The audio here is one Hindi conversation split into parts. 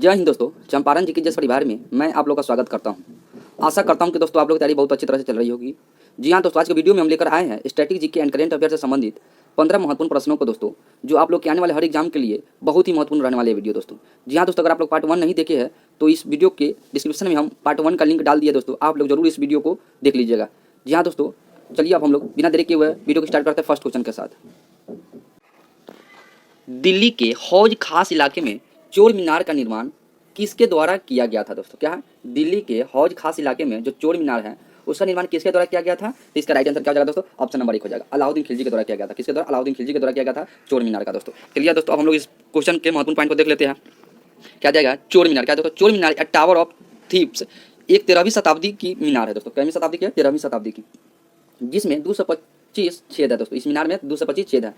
जय हिंद दोस्तों, चंपारण जी के जिस परिवार में मैं आप लोग का स्वागत करता हूं। आशा करता हूं कि दोस्तों आप लोग की तैयारी बहुत अच्छी तरह से चल रही होगी। जी हां दोस्तों, आज के वीडियो में हम लेकर आए हैं static GK and current affair से संबंधित 15 महत्वपूर्ण प्रश्नों को दोस्तों, जो आप लोग के आने वाले हर एग्जाम के लिए बहुत ही महत्वपूर्ण रहने वाले वीडियो दोस्तों। जी हाँ दोस्तों, अगर आप लोग पार्ट 1 नहीं देखे हैं तो इस वीडियो के डिस्क्रिप्शन में हम पार्ट 1 का लिंक डाल दिया दोस्तों, आप लोग जरूर इस वीडियो को देख लीजिएगा। जी हाँ दोस्तों, चलिए अब हम लोग बिना देरी किए हुए वीडियो को स्टार्ट करते हैं फर्स्ट क्वेश्चन के साथ। दिल्ली के हौज खास इलाके में चोर मीनार का निर्माण किसके द्वारा किया गया था दोस्तों? क्या है? दिल्ली के हौज खास इलाके में जो चोर मीनार है उसका निर्माण किसके द्वारा किया गया था? तो इसका राइट आंसर क्या हो जाएगा दोस्तों? ऑप्शन नंबर 1 हो जाएगा, अलाउद्दीन खिलजी के द्वारा किया गया था। किसके द्वारा? अलाउद्दीन खिलजी के द्वारा किया गया था चोर मीनार का दोस्तों। चलिए दोस्तों, अब हम लोग इस क्वेश्चन के महत्वपूर्ण पॉइंट को देख लेते हैं। क्या जाएगा? चोर मीनार। क्या दोस्तों? चोर मीनार, टावर ऑफ थीव्स, एक 13वीं शताब्दी की मीनार है दोस्तों। कितवीं शताब्दी की है? 13वीं शताब्दी की, जिसमें 225 छेद है दोस्तों। इस मीनार में 225 छेद है।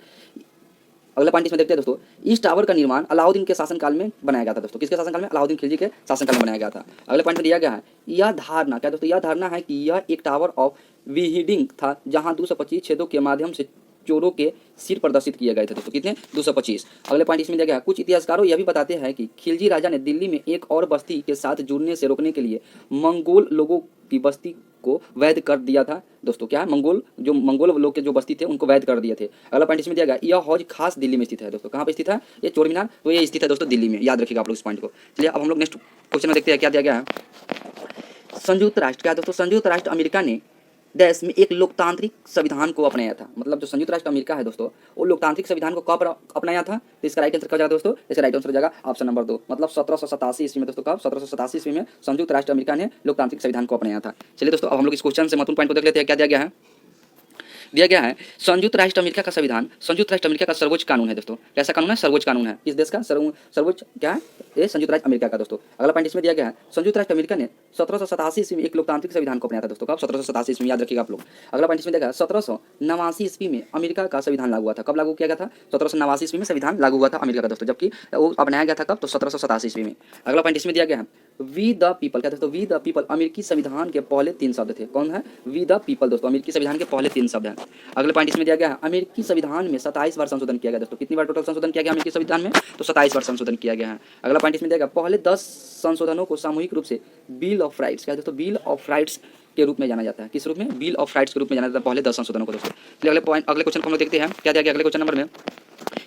अगला पॉइंट इसमें देखते हैं दोस्तों, इस टावर का निर्माण अलाउद्दीन के शासनकाल में बनाया गया था दोस्तों। किसके शासनकाल में? अलाउद्दीन खिलजी के शासनकाल में बनाया गया था। अगले पॉइंट में दिया गया है, यह धारणा, क्या दोस्तों? यह धारणा है कि यह एक टावर ऑफ विहिडिंग था जहां 225 छेदों के माध्यम से चोरों के सिर प्रदर्शित किए गए थे दोस्तों। कितने? 225। अगले पॉइंट इसमें दिया गया है, कुछ इतिहासकारों यह भी बताते हैं कि खिलजी राजा ने दिल्ली में एक और बस्ती के साथ जुड़ने से रोकने के लिए मंगोल लोगों की बस्ती को वैध कर दिया था दोस्तों। क्या है? मंगोल लोग के जो बस्ती थे उनको वैध कर दिए थे। अगला पॉइंट इसमें दिया गया, यह हौज खास दिल्ली में स्थित है दोस्तों। कहाँ पे स्थित है ये चोर मीनार? तो ये स्थित है दोस्तों दिल्ली में, याद रखिएगा आप लोग इस पॉइंट को। चलिए अब हम लोग नेक्स्ट क्वेश्चन में देखते हैं क्या दिया गया है। संयुक्त राष्ट्र, क्या दोस्तों? संयुक्त राष्ट्र अमेरिका ने देश में एक लोकतांत्रिक संविधान को अपनाया था। मतलब जो संयुक्त राष्ट्र अमेरिका है दोस्तों, वो लोकतांत्रिक संविधान को कब अपनाया था? तो इसका राइट आंसर क्या हो जाएगा दोस्तों? इसका राइट आंसर हो जाएगा ऑप्शन नंबर 2, मतलब 1787 ईस्वी में दोस्तों। कब? 1787 ईस्वी में संयुक्त राष्ट्र अमेरिका ने लोकतांत्रिक संविधान को अपनाया था। चलिए दोस्तों, अब हम लोग इस क्वेश्चन से महत्वपूर्ण पॉइंट को देख लेते हैं। क्या दिया गया है? दिया गया है, संयुक्त राष्ट्र अमेरिका का संविधान संयुक्त राष्ट्र अमेरिका का सर्वोच्च कानून है दोस्तों। कैसा कानून है? सर्वोच्च कानून है। इस देश का सर्वोच्च क्या है? ये संयुक्त राष्ट्र अमेरिका का दोस्तों। अगला पॉइंट इसमें दिया गया है, संयुक्त राष्ट्र अमेरिका ने 1787 ईस्वी में एक लोकतांत्रिक संविधान को अपनाया था दोस्तों। कब? 1787 ईस्वी में, याद रखिएगा आप लोग। अगला पॉइंट इसमें देखा, 1789 ईस्वी में अमेरिका का संविधान लागू हुआ था। कब लागू किया गया था? 1789 ईस्वी में संविधान लागू हुआ था अमेरिका का दोस्तों, जबकि वो अपनाया गया था कब? तो 1787 ईस्वी में। अगला पॉइंट इसमें दिया गया है, वी द पीपल, क्या दोस्तों? वी द पीपल अमेरिकी संविधान के पहले 3 शब्द थे। कौन है? वी द पीपल दोस्तों, अमेरिकी संविधान के पहले 3 शब्द हैं। अगले पॉइंट इसमें दिया गया है, अमेरिकी संविधान में 27 बार संशोधन किया गया दोस्तों। कितनी बार टोटल संशोधन किया गया अमेरिकी संविधान में? तो 27 बार संशोधन किया गया है। अगला पॉइंट इसमें दिया गया, पहले 10 संशोधनों को सामूहिक रूप से बिल ऑफ राइट्स, क्या दोस्तों? बिल ऑफ राइट्स के रूप में जाना जाता है। किस रूप में? बिल ऑफ राइट्स के रूप में जाना जाता है पहले 10 संशोधनों को दोस्तों। चलिए अगले क्वेश्चन को हम लोग देखते हैं। क्या दिया गया अगले क्वेश्चन नंबर में,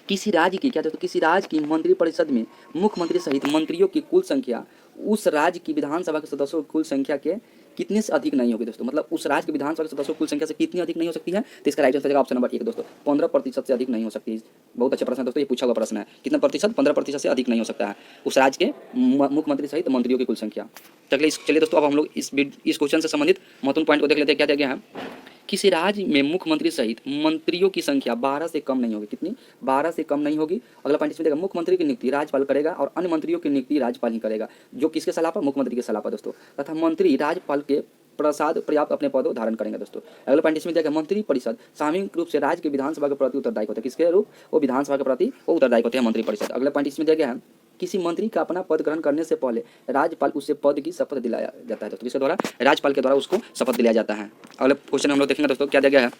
किसी राज्य की, क्या दोस्तों? किसी राज्य की मंत्रिपरिषद में मुख्यमंत्री सहित मंत्रियों की कुल संख्या उस राज्य की विधानसभा के सदस्यों की कुल संख्या के कितने से अधिक नहीं होगी दोस्तों। मतलब उस राज्य के विधानसभा के सदस्यों की कुल संख्या से कितनी अधिक नहीं हो सकती है? तो इसका राइट आंसर ऑप्शन नंबर 1 दोस्तों, 15% से अधिक नहीं हो सकती। बहुत अच्छा प्रश्न है दोस्तों, ये पूछा हुआ प्रश्न है। कितना प्रतिशत? 15% से अधिक नहीं हो सकता है उस राज्य के मुख्यमंत्री सहित मंत्रियों की कुल संख्या। चलिए दोस्तों, अब हम लोग इस क्वेश्चन से संबंधित महत्वपूर्ण पॉइंट को देख लेते हैं। क्या दिया गया है, किसी राज्य में मुख्यमंत्री सहित मंत्रियों की संख्या 12 से कम नहीं होगी। कितनी? 12 से कम नहीं होगी। अगला पॉइंट इसमें देगा, मुख्यमंत्री की नियुक्ति राज्यपाल करेगा और अन्य मंत्रियों की नियुक्ति राज्यपाल ही करेगा। जो किसके सलाह पर? मुख्यमंत्री के सलाह पर दोस्तों। तथा मंत्री राज्यपाल के प्रसाद पर्याप्त अपने पदों धारण करेंगे दोस्तों। अगला पॉइंट इसमें देगा, मंत्री परिषद सामूहिक रूप से राज्य के विधानसभा के प्रति उत्तरदायी होते हैं। किसके रूप? वो विधानसभा के प्रति वो उत्तरदायी होते हैं, मंत्री परिषद। अगला पॉइंट इसमें दिया गया है, किसी मंत्री का अपना पद ग्रहण करने से पहले राज्यपाल उसे पद की शपथ दिलाया जाता है दोस्तों। किसके द्वारा? राज्यपाल के द्वारा उसको शपथ दिलाया जाता है। अगले क्वेश्चन हम लोग देखेंगे दोस्तों। क्या दिया गया है,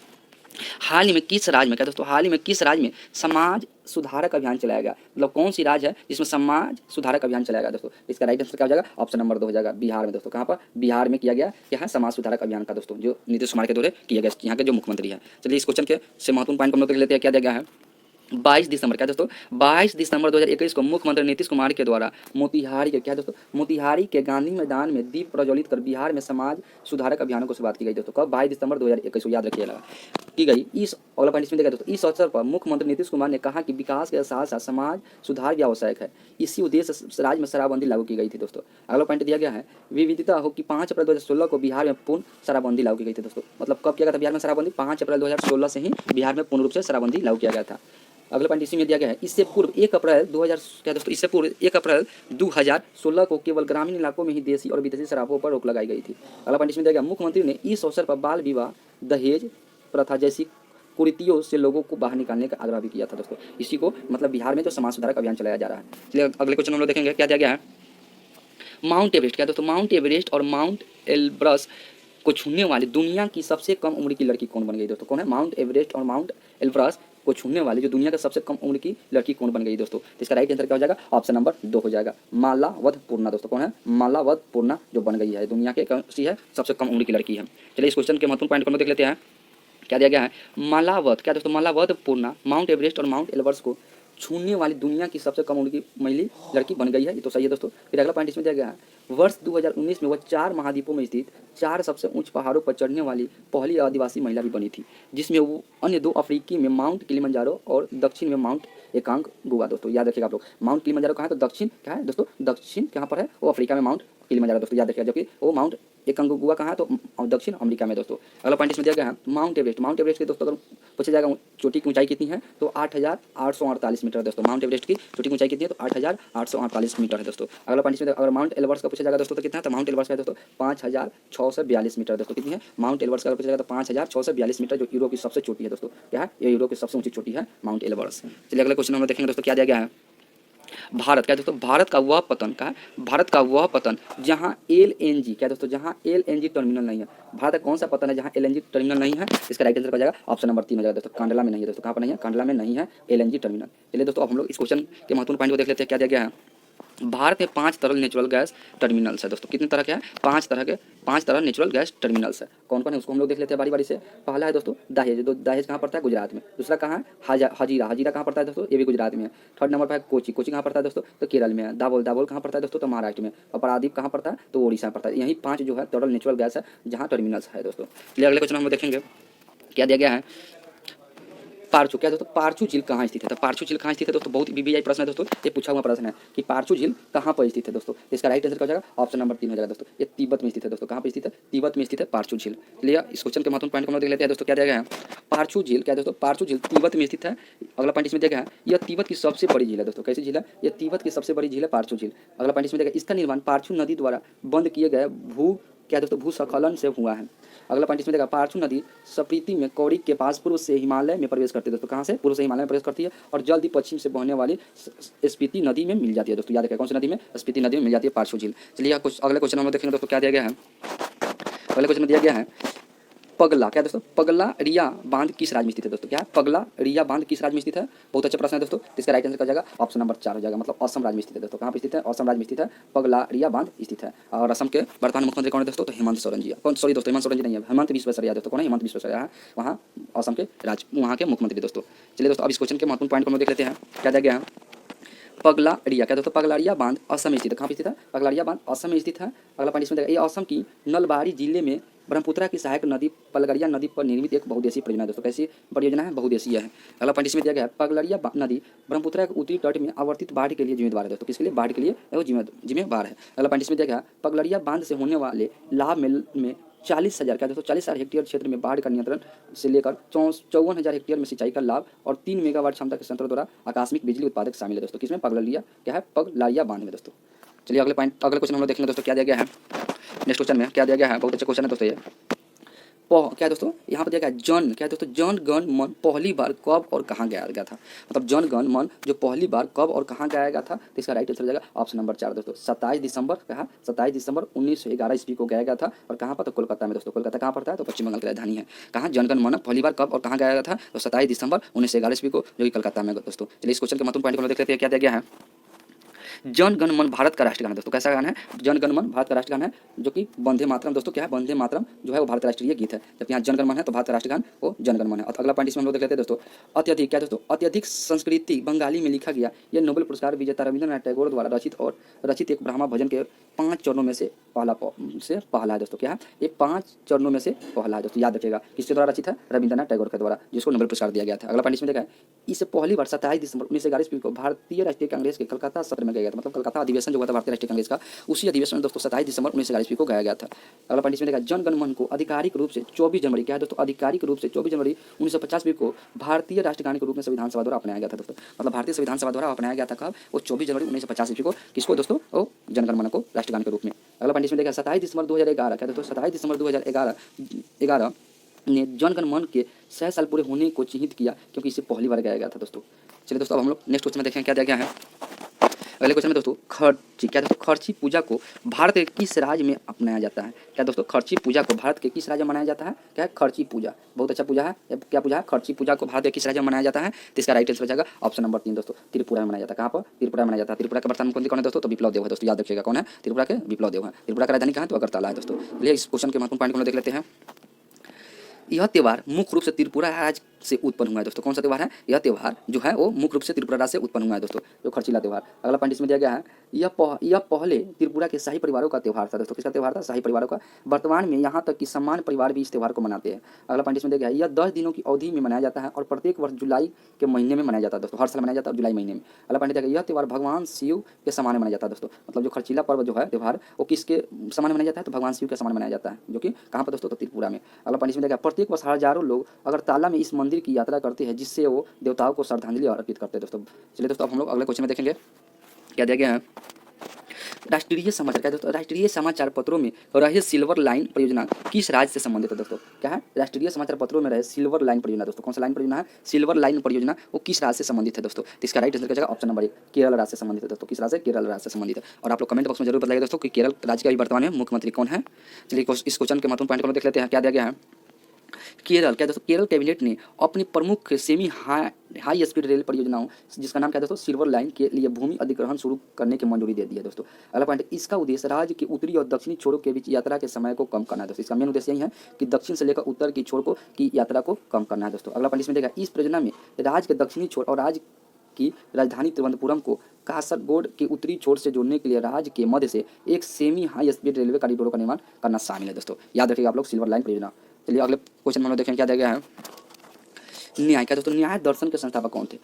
हाल ही में किस राज्य में, क्या दोस्तों? हाल ही में किस राज्य में समाज सुधारक अभियान चलाया गया? मतलब कौन सी राज्य है जिसमें समाज सुधारक अभियान चलाया गया दोस्तों? इसका राइट आंसर क्या हो जाएगा? ऑप्शन नंबर 2 हो जाएगा, बिहार में दोस्तों। कहाँ पर? बिहार में किया गया क्या है? समाज सुधारक अभियान का दोस्तों, जो नीतीश कुमार के द्वारा किया गया, यहाँ के जो मुख्यमंत्री है। चलिए इस क्वेश्चन के से महत्वपूर्ण पॉइंट को हम लोग देख लेते हैं। क्या दिया गया है, 22 दिसंबर, क्या दोस्तों? 22 दिसंबर 2021 को मुख्यमंत्री नीतीश कुमार के द्वारा मोतिहारी के, क्या दोस्तों? मोतिहारी के गांधी मैदान में दीप प्रज्वलित कर बिहार में समाज सुधारक अभियानों को शुरुआत की गई दोस्तों। कब? 22 दिसंबर 2021 को, याद रखिएगा, की गई। इस अगला पॉइंट इसमें देखा दोस्तों, इस अवसर पर मुख्यमंत्री नीतीश कुमार ने कहा कि विकास के साथ साथ समाज सुधार भी आवश्यक है। इसी उद्देश्य से राज्य में शराबबंदी लागू की गई थी दोस्तों। अगला पॉइंट दिया गया है, विविधता हो कि 5 अप्रैल 2016 को बिहार में पूर्ण शराबबंदी लागू की गई थी दोस्तों। मतलब कब किया गया था बिहार में शराबबंदी? 5 अप्रैल 2016 से ही बिहार में पूर्ण रूप से शराबबंदी लागू किया गया था। अगला पॉइंट इसी में दिया गया है, इससे पूर्व 1 अप्रैल 2000, क्या दोस्तों? इससे पूर्व 1 अप्रैल 2016 को केवल ग्रामीण इलाकों में ही देसी और विदेशी शराबों पर रोक लगाई गई थी। अगला पॉइंट इसमें दिया गया, मुख्यमंत्री ने इस अवसर पर बाल विवाह, दहेज प्रथा जैसी कुरीतियों से लोगों को बाहर निकालने का आग्रह भी किया था दोस्तों। इसी को मतलब बिहार में जो समाज सुधारक अभियान चलाया जा रहा है। चलिए अगले क्वेश्चन हम लोग देखेंगे। क्या दिया गया है, माउंट एवरेस्ट, क्या दोस्तों? माउंट एवरेस्ट और माउंट एल्ब्रस को छूने वाली दुनिया की सबसे कम उम्र की लड़की कौन बन गई दोस्तों? कौन है? माउंट एवरेस्ट और माउंट एल्ब्रस को छूने वाली जो दुनिया का सबसे कम उम्र की लड़की कौन बन गई दोस्तों? तो इसका राइट आंसर क्या हो जाएगा? ऑप्शन नंबर 2 हो जाएगा, मालावत दोस्तों। कौन है? मालावत जो बन गई है, दुनिया के कौन सी है सबसे कम उम्र की लड़की है। चलिए इस क्वेश्चन के महत्वपूर्ण पॉइंट को हम लोग देख लेते हैं। क्या दिया गया है? मालावत क्या दोस्तों? मालावत माउंट एवरेस्ट और माउंट एल्ब्रस को छूने वाली दुनिया की सबसे कम उम्र की महिला लड़की बन गई है। ये तो सही है दोस्तों। फिर अगला पॉइंट इसमें दिया गया है, वर्ष 2019 में वह 4 महाद्वीपों में स्थित 4 सबसे ऊंच पहाड़ों पर चढ़ने वाली पहली आदिवासी महिला भी बनी थी, जिसमें वो अन्य 2 अफ्रीकी में माउंट किलिमंजारो और दक्षिण में माउंट एकांगुआ। दोस्तों याद रखिएगा आप लोग, माउंट किलिमंजारो कहाँ है? तो दक्षिण क्या है दोस्तों? दक्षिण कहाँ पर है? वो अफ्रीका में माउंट किलिमंजारो दोस्तों याद रखिएगा, जबकि वो माउंट एकांगुआ कहाँ है? तो दक्षिण अमेरिका में दोस्तों। अगला पॉइंट इसमें दिया गया है माउंट एवरेस्ट की दोस्तों अगर पूछा जाएगा चोटी की ऊंचाई कितनी है? तो 8,848 मीटर है दोस्तों। माउंट एवरेस्ट की चोटी की ऊंचाई कितनी है? तो 8,848 मीटर है दोस्तों। अगला पॉइंट इसमें अगर माउंट एल्ब्रस का पूछा जाएगा दोस्तों तो कितना है? तो माउंट एल्ब्रस का है दोस्तों 5,642 मीटर दोस्तों। कितनी है? माउंट एल्ब्रस का पूछा जाएगा तो 5,642 मीटर, जो यूरोप की सबसे छोटी है दोस्तों। क्या है? ये यूरोप की सबसे ऊंची चोटी है माउंट एल्ब्रस। चलिए अगला क्वेश्चन हम लोग देखेंगे दोस्तों। क्या दिया गया है? भारत क्या दोस्तों? भारत का वह पतन का भारत का वह पतन जहां एलएनजी क्या दोस्तों? जहां एलएनजी टर्मिनल नहीं है। भारत का कौन सा पतन है जहां एलएनजी टर्मिनल नहीं है? इसका राइट आंसर हो जाएगा ऑप्शन नंबर 3 हो जाएगा दोस्तों। कांडला में नहीं है दोस्तों। कहां पर नहीं है? कांडला में नहीं है एलएनजी टर्मिनल। चलिए दोस्तों अब हम लोग इस क्वेश्चन के महत्वपूर्ण पॉइंट को देख लेते हैं। क्या दिया गया है? भारत में 5 तरल नेचुरल गैस टर्मिनल्स है दोस्तों। कितने तरह के हैं? 5 तरह नेचुरल गैस टर्मिनल्स है। कौन कौन है उसको हम लोग देख लेते हैं बारी बारी से। पहला है दोस्तों दहेज। दहेज कहाँ पड़ता है? गुजरात में। दूसरा कहाँ है? हजीरा कहाँ पड़ता है दोस्तों? ये भी गुजरात में है। थर्ड नंबर पर है कोची कहाँ पड़ता है दोस्तों? तो केरल में है। दाबोल कहाँ पड़ता है दोस्तों? तो महाराष्ट्र में। और पारादीप कहाँ पड़ता है? तो ओडिशा पड़ता है। यही 5 जो है तरल नेचुरल गैस है जहाँ टर्मिनल्स है दोस्तों। चलिए अगले क्वेश्चन हम देखेंगे। क्या दिया गया है? पारचू क्या दोस्तों? पारचू झील कहाँ स्थित है? तो पारचू झील कहाँ स्थित है दोस्तों? बहुत बीबीआई प्रश्न है दोस्तों, ये पूछा हुआ प्रश्न है कि पारचू झील कहाँ पर स्थित है दोस्तों। इसका राइट आंसर क्या हो जाएगा? ऑप्शन नंबर 3 हो जाएगा दोस्तों। ये तिब्बत में स्थित है दोस्तों। कहाँ पर स्थित है? तिब्बत में स्थित है पारचू झील। चलिए इस क्वेश्चन के महत्वपूर्ण पॉइंट को हम देख लेते हैं दोस्तों। क्या दिया गया है? पारचू झील क्या दोस्तों? पारचू झील तिब्बत में स्थित है। अगला पॉइंट इसमें दिया गया है, यह तिब्बत की सबसे बड़ी झील है दोस्तों। कैसी झील है? यह तिब्बत की सबसे बड़ी झील है पारचू झील। अगला पॉइंट इसमें दिया गया, इसका निर्माण पारचू नदी द्वारा बंद किए गए क्या दोस्तों? भूस्खलन से हुआ है। अगला पॉइंट इसमें देखा, पारचू नदी स्पीति में कौड़ी के पास पूर्व से हिमालय में प्रवेश करती है दोस्तों। कहाँ से? पूर्व से हिमालय में प्रवेश करती है और जल्द ही पश्चिम से बहने वाली स्पीति नदी में मिल जाती है दोस्तों। याद रखें कौन सी नदी में? स्पीति नदी में मिल जाती है पारचू झील। चलिए अगले क्वेश्चन हम देखेंगे दोस्तों। क्या दिया गया है? अगले क्वेश्चन में दिया गया है पगला क्या दोस्तों? पगला रिया बांध किस राज्य में स्थित है दोस्तों? क्या है? पगला रिया बांध किस राज्य में स्थित है? बहुत अच्छा प्रश्न है दोस्तों। इसका राइट आंसर हो जाएगा ऑप्शन नंबर 4 हो जाएगा, मतलब असम राज्य में स्थित है दोस्तों। कहाँ पर स्थित है? असम राज्य में स्थित है पगला रिया बांध स्थित है। और असम के वर्तमान मुख्यमंत्री कौन है दोस्तों? तो हेमंत सोरेन जी। कौन? सॉरी दोस्तों, हेमंत सोरेन जी नहीं है, हेमंत बिस्व शर्मा दोस्तों। कौन है? हेमंत बिस्व शर्मा वहाँ असम के वहाँ के मुख्यमंत्री दोस्तों। चलिए दोस्तों अब इस क्वेश्चन के महत्वपूर्ण पॉइंट को हम देख लेते हैं। क्या दिया गया है? पगलारिया क्या दोस्तों? पगलारिया बांध असम में स्थित है। कहाँ पर स्थित है? पगलारिया बांध असम में स्थित है। अगला पॉइंट इसमें देखा, ये असम की नलबाड़ी जिले में ब्रह्मपुत्रा की सहायक नदी पगलरिया नदी पर निर्मित एक बहुदेशीय परियोजना है दोस्तों। कैसी परियोजना है? बहुदेशीय है। अगला पॉइंट इसमें दिया गया है, पगलरिया नदी ब्रह्मपुत्रा के उत्तरी तट में आवर्तित बाढ़ के लिए जिम्मेदार है दोस्तों। किसके लिए? बाढ़ के लिए वो जिम्मेदार है। अगला पॉइंट इसमें दिया गया, पगलरिया बांध से होने वाले लाभ में 40,000 क्या दोस्तों? 40,000 हेक्टेयर क्षेत्र में बाढ़ का नियंत्रण से लेकर 54,000 हेक्टेयर में सिंचाई का लाभ और 3 मेगावाट क्षमता के संयंत्र द्वारा आकस्मिक बिजली उत्पादक शामिल है दोस्तों। किसमें? पगलरिया क्या है? पगलारिया बांध में दोस्तों। चलिए अगले क्वेश्चन हम लोग देखेंगे दोस्तों। क्या दिया गया है नेक्स्ट क्वेश्चन में? क्या दिया गया है? बहुत अच्छा क्वेश्चन है दोस्तों ये। क्या दोस्तों यहाँ पर देखा जन क्या दोस्तों? जन गण मन पहली बार कब और कहाँ गाया गया था? मतलब जन गण मन जो पहली बार कब और कहाँ गाया गया था, तो इसका राइट आंसर हो जाएगा ऑप्शन नंबर 4 दोस्तों। 27 दिसंबर कहा 27 दिसंबर 1911 ईस्वी को गाया गया था। और कहाँ पर? तो कोलकाता में दोस्तों। कोलकाता कहाँ पड़ता है? तो पश्चिम बंगाल की राजधानी है। कहाँ जनगण मन पहली बार कब और कहाँ गाया गया था? तो 27 दिसंबर 1911 ईस्वी को, जो कि कलकत्ता में दोस्तों। चलिए इस क्वेश्चन के महत्वपूर्ण पॉइंट को देख लेते हैं। क्या दिया गया है? जन गण मन भारत का राष्ट्रगान है दोस्तों। कैसा गान है? जन गण मन भारत का राष्ट्रगान है, जो कि वंदे मातरम दोस्तों। क्या है? वंदे मातरम जो है वो भारत राष्ट्रीय गीत है। जबकि यहाँ जनगण मन है तो भारत का राष्ट्रगान वो जनगण मन है। और अगला पॉइंट इसमें हम लोग देख लेते हैं दोस्तों। अत्यधिक क्या दोस्तों? अत्यधिक संस्कृति बंगाली में लिखा गया यह नोबेल पुरस्कार विजेता रविंद्रनाथ टैगोर द्वारा रचित एक ब्रह्मा भजन के 5 चरणों में से पहला है दोस्तों। क्या है? ये 5 चरणों में से पहला है दोस्तों। याद रखिएगा किसके द्वारा रचित है? रविंद्रनाथ टैगोर के द्वारा, जिसको नोबेल पुरस्कार दिया गया था। अगला पॉइंट इसमें देखा है, इसे पहली बार 27 दिसंबर 1911 ईस्वी को भारतीय राष्ट्रीय कांग्रेस के कलकत्ता सत्र में गाया गया था। मतलब कलकत्ता अधिवेशन जो हुआ था भारतीय राष्ट्रीय कांग्रेस का, उसी अधिवेशन में दोस्तों 27 दिसंबर 1911 ईस्वी को गाया गया था। अगला पॉइंट इसमें देखा, जनगण मन को आधिकारिक रूप से 24 जनवरी क्या है दोस्तों? आधिकारिक रूप से 24 जनवरी 1950 ईस्वी को भारतीय राष्ट्रगान के रूप में संविधान सभा द्वारा अपनाया गया था दोस्तों। मतलब भारतीय संविधान सभा द्वारा अपनाया गया था कब? वो 24 जनवरी 1950 ईस्वी को। किसको दोस्तों? वो जनगण मन को राष्ट्रगान के रूप में। अगला पॉइंट इसमें देखा, 27 दिसंबर 2011 क्या दोस्तों? 27 दिसंबर 2011 ने जनगण मन के 100 साल पूरे होने को चिन्हित किया, क्योंकि इसे पहली बार गाया गया था दोस्तों। चलिए दोस्तों अब हम लोग नेक्स्ट क्वेश्चन में देखें क्या दिया गया है। अगले क्वेश्चन में दोस्तों खर्ची, क्या दोस्तों खर्ची पूजा को भारत के किस राज्य में अपनाया जाता है? क्या दोस्तों खर्ची पूजा को भारत के किस राज्य में मनाया जाता है? क्या है? खर्ची पूजा, बहुत अच्छा पूजा है। क्या पूजा है? खर्ची पूजा को भारत के किस राज्य में मनाया जाता है? तो इसका राइट आंसर हो जाएगा ऑप्शन नंबर 3 दोस्तों, त्रिपुरा में मनाया जाता है। कहाँ पर? त्रिपुरा में मनाया जाता है। त्रिपुरा का प्रधानमंत्री कौन है दोस्तों? तो विप्लव देव है दोस्तों, याद रखिएगा कौन है? त्रिपुरा के विप्लव देव है। त्रिपुरा का राजधानी कहाँ है? तो अगरतला है दोस्तों। चलिए इस क्वेश्चन के महत्वपूर्ण पॉइंट को देख लेते हैं। यह त्यौहार मुख्य रूप से त्रिपुरा राज्य से उत्पन्न हुआ है दोस्तों। कौन सा त्यौहार है? यह त्यौहार जो है वो मुख्य रूप से त्रिपुरा राज्य से उत्पन्न हुआ है दोस्तों, जो खर्चीला त्यौहार। अगला पॉइंट इसमें दिया गया है, यह पहले त्रिपुरा के शाही परिवारों का त्यौहार था दोस्तों। किसका त्यौहार था? शाही परिवारों का। वर्तमान में यहाँ तक कि सामान्य परिवार भी इस त्यौहार को मनाते हैं। अगला पॉइंट इसमें दिया गया है, यह 10 दिनों की अवधि में मनाया जाता है और प्रत्येक वर्ष जुलाई के महीने में मनाया जाता है दोस्तों। हर साल मनाया जाता है जुलाई महीने में। अगला पॉइंट दिया गया, यह त्यौहार भगवान शिव के समान मनाया जाता है दोस्तों। मतलब जो खर्चीला पर्व जो है त्यौहार वो किसके समान मनाया जाता है? तो भगवान शिव के समान मनाया जाता है, जो कि कहाँ पर दोस्तों? तो त्रिपुरा में। अगला पॉइंट इसमें दिया गया, प्रत्येक वर्ष हजारों लोग अगरतला में इस मंदिर की यात्रा करते हैं, जिससे वो देवताओं को श्रद्धांजलि अर्पित करते हैं दोस्तों। चलिए दोस्तों अब हम लोग अगले क्वेश्चन में देखेंगे, क्या दिया गया है? राष्ट्रीय समाचार, क्या दोस्तों? राष्ट्रीय समाचार पत्रों में रहे सिल्वर लाइन परियोजना किस राज्य से संबंधित है दोस्तों? क्या है? राष्ट्रीय समाचार पत्रों में रहे सिल्वर लाइन परियोजना दोस्तों। कौन सा लाइन परियोजना है? सिल्वर लाइन परियोजना, वो किस राज्य से संबंधित है दोस्तों? तो इसका राइट आंसर क्या जाएगा? ऑप्शन नंबर 1, केरल राज्य से संबंधित है दोस्तों। किस राज्य से? केरल राज्य से संबंधित है। और आप लोग कमेंट बॉक्स में जरूर बताइए दोस्तों कि केरल राज्य का वर्तमान में मुख्यमंत्री कौन है। चलिए इस क्वेश्चन के महत्वपूर्ण पॉइंट को देख लेते हैं, क्या दिया गया है? केरल, क्या दोस्तों? केरल कैबिनेट ने अपनी प्रमुख सेमी हाई स्पीड रेल परियोजनाओं जिसका नाम क्या है दोस्तों? सिल्वर लाइन के लिए भूमि अधिग्रहण शुरू करने की मंजूरी दे दी है दोस्तों। अगला पॉइंट, इसका उद्देश्य राज्य के उत्तरी और दक्षिणी छोरों के बीच यात्रा के समय को कम करना है दोस्तों। इसका मेन उद्देश्य यही है कि दक्षिण से लेकर उत्तर की छोर की यात्रा को कम करना है दोस्तों। अगला पॉइंट इसमें देखा, इस परियोजना में राज्य के दक्षिणी छोर और राज्य की राजधानी तिरुवनंतपुरम को कासरगोड के उत्तरी छोर से जोड़ने के लिए राज्य के मध्य से एक semi high speed railway corridor का निर्माण करना शामिल है दोस्तों। याद रखिएगा आप लोग सिल्वर लाइन परियोजना। चलिए अगले क्वेश्चन में हम लोग देखें, क्या दिया गया है? न्याय, क्या दोस्तों? न्याय दर्शन के संस्थापक कौन थे?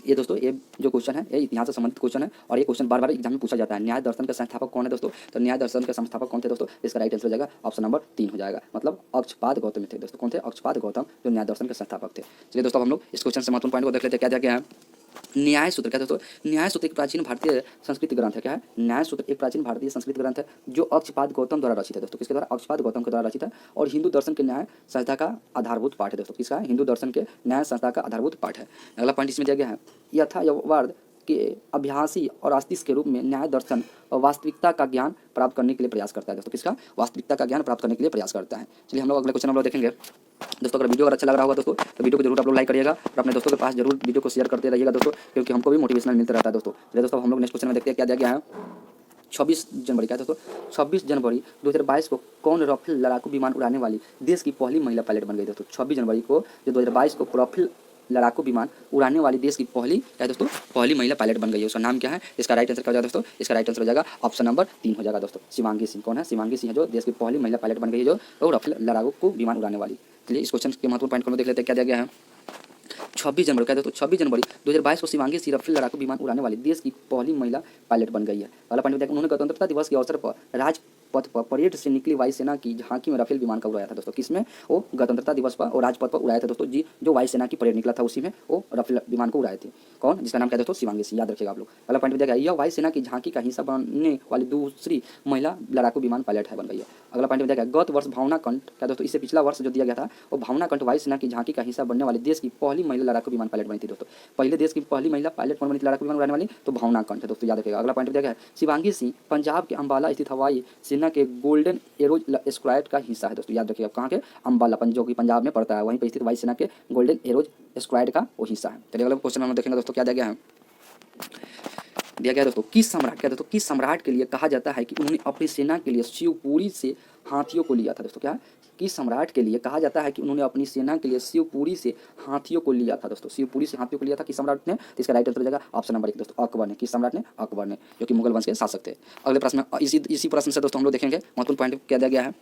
ये दोस्तों ये जो क्वेश्चन है ये इतिहास से संबंधित क्वेश्चन है और ये क्वेश्चन बार बार एग्जाम में पूछा जाता है। न्याय दर्शन के संस्थापक कौन है दोस्तों? तो न्याय दर्शन के संस्थापक कौन थे दोस्तों? इसका राइट आंसर हो जाएगा ऑप्शन नंबर 3 हो जाएगा, मतलब अक्षपाद गौतम थे दोस्तों। कौन थे? अक्षपाद गौतम, जो न्याय दर्शन के संस्थापक थे। चलिए दोस्तों हम लोग इस क्वेश्चन से महत्वपूर्ण पॉइंट को देख लेते हैं, क्या दिया गया है? न्याय सूत्र, क्या दोस्तों? न्याय सूत्र एक प्राचीन भारतीय संस्कृत ग्रंथ है। क्या है? न्याय सूत्र एक प्राचीन भारतीय संस्कृत ग्रंथ है जो अक्षपाद गौतम द्वारा रचित है दोस्तों। किसके द्वारा? अक्षपाद गौतम के द्वारा रचित है और हिंदू दर्शन के न्याय संहिता का आधारभूत पाठ है दोस्तों। किसका? हिंदू दर्शन के न्याय संहिता का आधारभूत पाठ है। अगला पॉइंट इसमें दिया गया है, यथार्थवाद के अभ्यासी और आस्तिक के रूप में न्याय दर्शन और वास्तविकता का ज्ञान प्राप्त करने के लिए प्रयास करता है दोस्तों। किसका? वास्तविकता का ज्ञान प्राप्त करने के लिए प्रयास करता है। चलिए हम लोग अगले क्वेश्चन हम लोग देखेंगे दोस्तों। अगर वीडियो अगर अच्छा लग रहा होगा दोस्तों तो वीडियो को जरूर आप लोग लाइक करिएगा और अपने दोस्तों के पास जरूर वीडियो को शेयर करते रहिएगा दोस्तों, क्योंकि हमको भी मोटिवेशनल मिलता रहता है दोस्तों। चलिए दोस्तों हम लोग नेक्स्ट क्वेश्चन में देखते हैं, क्या दिया गया है? 26 जनवरी, क्या दोस्तों? 26 जनवरी 2022 को कौन राफेल लड़ाकू विमान उड़ाने वाली देश की पहली महिला पायलट बन गई दोस्तों? 26 जनवरी को जो 2022 को राफेल लड़ाकू विमान उड़ाने वाली देश की पहली, क्या दोस्तों? पहली महिला पायलट बन गई है। उसका नाम क्या है? इसका राइट आंसर क्या हो जाएगा दोस्तों? इसका राइट आंसर हो जाएगा ऑप्शन नंबर 3 हो जाएगा दोस्तों, शिवांगी सिंह। कौन है? शिवांगी सिंह है जो देश की पहली महिला पायलट बन गई है, जो राफेल लड़ाकू विमान उड़ाने वाली। चलिए इस क्वेश्चन के महत्वपूर्ण पॉइंट को देख लेते हैं, क्या दिया गया है? 26 जनवरी, क्या दोस्तों? 26 जनवरी 2022 को शिवांगी सिंह राफेल लड़ाकू विमान उड़ाने वाली देश की पहली महिला पायलट बन गई है। अगला पॉइंट देखिए, उन्होंने गणतंत्रता दिवस के अवसर पर राजपथ पर परेड से निकली वायुसेना की झांकी में राफेल विमान का उड़ाया था दोस्तों। किसमें? वो गणतंत्रता दिवस पर और राजपथ पर उड़ाया था दोस्तों जी, जो वायुसेना की परेड निकला था उसी में वो राफेल विमान को उड़ाए थे। कौन? जिसका नाम क्या दोस्तों? शिवांगी सिंह, याद रखिएगा आप लोग। अगला पॉइंट देखिए, यह वायुसेना की झांकी का हिस्सा बनने वाली दूसरी महिला लड़ाकू विमान पायलट है बन गई है। अगला पॉइंट देखिए, गत वर्ष भावना कंठ, क्या दोस्तों? इससे पिछला वर्ष जो दिया गया था वो भावना कंठ वायुसेना की झांकी का हिस्सा बनने वाली देश की पहली महिला लड़ाकू विमान पायलट बनी थी दोस्तों। पहले देश की पहली महिला पायलट कौन बनी थी लड़ाकू विमान उड़ाने वाली? तो भावना कंठ है दोस्तों, याद रखिएगा। अगला पॉइंट देखिए, शिवांगी सिंह पंजाब के अंबाला स्थित हवाई सेना के गोल्डन एरोज स्क्वाड का हिस्सा है दोस्तों। याद रखिएगा कहाँ के? अंबाला, जो कि पंजाब में पड़ता है, वहीं पर स्थित वायु सेना के गोल्डन एरोज स्क्वाड का वो हिस्सा है। चलिए अगला क्वेश्चन हम देखेंगे दोस्तों, क्या दिया गया है? दिया गया दोस्तों, किस सम्राट, क्या दोस्तों? किस सम्राट के लिए कहा जाता है कि उन्होंने अपनी सेना के लिए शिवपुरी से हाथियों को लिया था दोस्तों? क्या? किस सम्राट के लिए कहा जाता है कि उन्होंने अपनी सेना के लिए शिवपुरी से हाथियों को लिया था दोस्तों? शिवपुरी से हाथियों को लिया था किस सम्राट ने? तो इसका राइट आंसर हो जाएगा ऑप्शन नंबर 1 दोस्तों, अकबर ने। किस सम्राट ने? अकबर ने, जो कि मुगल वंश के शासक थे। अगले प्रश्न में इसी प्रश्न से दोस्तों हम लोग देखेंगे महत्वपूर्ण पॉइंट क्या दिया गया है।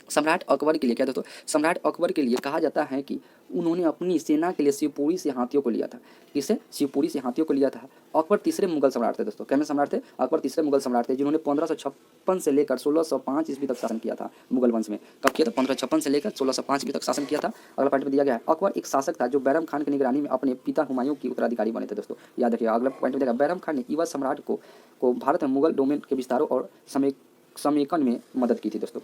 सम्राट अकबर के लिए, क्या दोस्तों? सम्राट अकबर के लिए कहा जाता है कि उन्होंने अपनी सेना के लिए शिवपुरी से हाथियों को लिया था। किससे? शिवपुरी से हाथियों को लिया था। अकबर तीसरे मुगल सम्राट थे दोस्तों। कैसे सम्राट थे? अकबर तीसरे मुगल सम्राट थे जिन्होंने 1556 से लेकर 1605 ईस्वी तक शासन किया था मुगल वंश में। कब किया था? 1556 से लेकर 1605 ईस्वी तक शासन किया था। अगला पॉइंट में दिया गया है, अकबर एक शासक था जो बैरम खान की निगरानी में अपने पिता हुमायूं की उत्तराधिकारी बने थे दोस्तों। याद रखिएगा। अगला पॉइंट में दिया गया, बैरम खान ने युवा सम्राट को भारत में मुगल डोमेन के विस्तारों और समेकन में मदद की थी दोस्तों।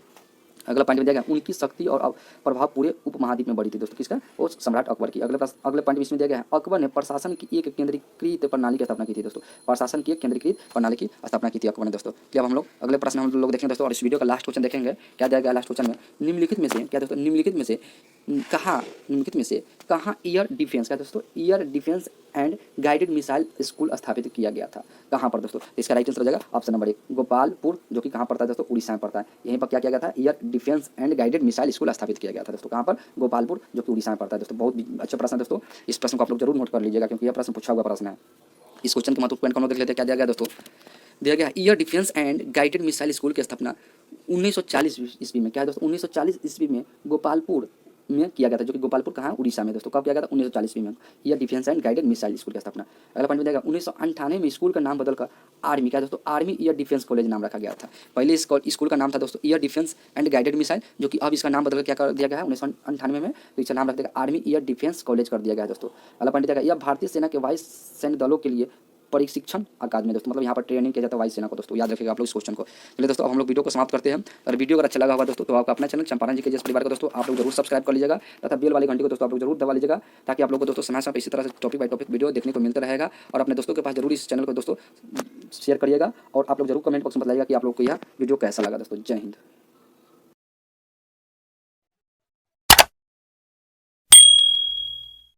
अगला पॉइंट में दिया गया उनकी शक्ति और प्रभाव पूरे उपमहाद्वीप में बढ़ी थी दोस्तों। किसका? वो सम्राट अकबर की। अगले पॉइंट में इसमें दिया गया है अकबर ने प्रशासन की एक केंद्रीकृत प्रणाली की स्थापना की थी दोस्तों। प्रशासन की एक केंद्रीकृत प्रणाली की स्थापना की थी अकबर ने दोस्तों। कि अब हम लोग अगले प्रश्न हम लोग देखेंगे दोस्तों, और इस वीडियो का लास्ट क्वेश्चन देखेंगे। क्या दिया गया लास्ट क्वेश्चन में? निम्नलिखित में से क्या दोस्तों, निम्नलिखित में से कहाँ एयर डिफेंस का दोस्तों, air defence and guided missile school स्थापित किया गया था? कहाँ पर दोस्तों? इसका राइट आंसर हो जाएगा ऑप्शन नंबर 1 गोपालपुर, जो कि कहाँ पड़ता है दोस्तों? उड़ीसा में पड़ता है। यहीं पर क्या किया गया था? Air defence and guided missile school स्थापित किया गया था दोस्तों। कहाँ पर? गोपालपुर, जो कि उड़ीसा में पड़ता है दोस्तों। बहुत अच्छा प्रश्न है दोस्तों, इस प्रश्न को आप लोग जरूर नोट कर लीजिएगा, क्योंकि यह प्रश्न पूछा हुआ प्रश्न है। इस क्वेश्चन के महत्वपूर्ण पॉइंट को हम लोग देख लेते हैं। क्या दिया गया दोस्तों? दिया गया air defence and guided missile school की स्थापना 1940 ईस्वी में। क्या है दोस्तों? 1940 ईस्वी में गोपालपुर में किया गया था, जो कि गोपालपुर कहाँ? उड़ीसा में दोस्तों। कब किया गया था? 1940 ईस्वी में। Air defence and guided missile school की स्थापना। अगला पॉइंट में देगा 1998 में स्कूल का नाम बदलकर आर्मी, क्या दोस्तों? आर्मी एयर डिफेंस कॉलेज नाम रखा गया था। पहले इस स्कूल का नाम था दोस्तों air defence and guided missile, जो कि अब इसका नाम बदलकर क्या कर दिया गया है 1998 में, तो इसका नाम रख दिया आर्मी एयर डिफेंस कॉलेज कर दिया गया है दोस्तों। अगला पॉइंट देगा यह भारतीय सेना के वायु सैन्य दलों के लिए प्रशिक्षण अकादमी दोस्तों, मतलब यहाँ पर ट्रेनिंग किया जाता है वायुसेना को दोस्तों। याद रखिएगा आप लोग इस क्वेश्चन को। चलिए दोस्तों, अब हम लोग वीडियो को समाप्त करते हैं। और वीडियो अगर अच्छा लगा होगा दोस्तों, तो आप अपना चैनल चंपारण जी के जैसे परिवार को दोस्तों आप लोग जरूर सब्सक्राइब कर लीजिएगा, तथा बेल वाली घंटी को दोस्तों आप लोग जरूर दबा लीजिएगा, ताकि आप लोग को दोस्तों समय समय इसी तरह से टॉपिक बाय टॉपिक वीडियो देखने को मिलता रहेगा। और अपने दोस्तों के पास जरूर इस चैनल को दोस्तों शेयर करिएगा, और आप लोग जरूर कमेंट बॉक्स में बताइएगा कि आप लोग को यह वीडियो कैसा लगा दोस्तों। जय हिंद।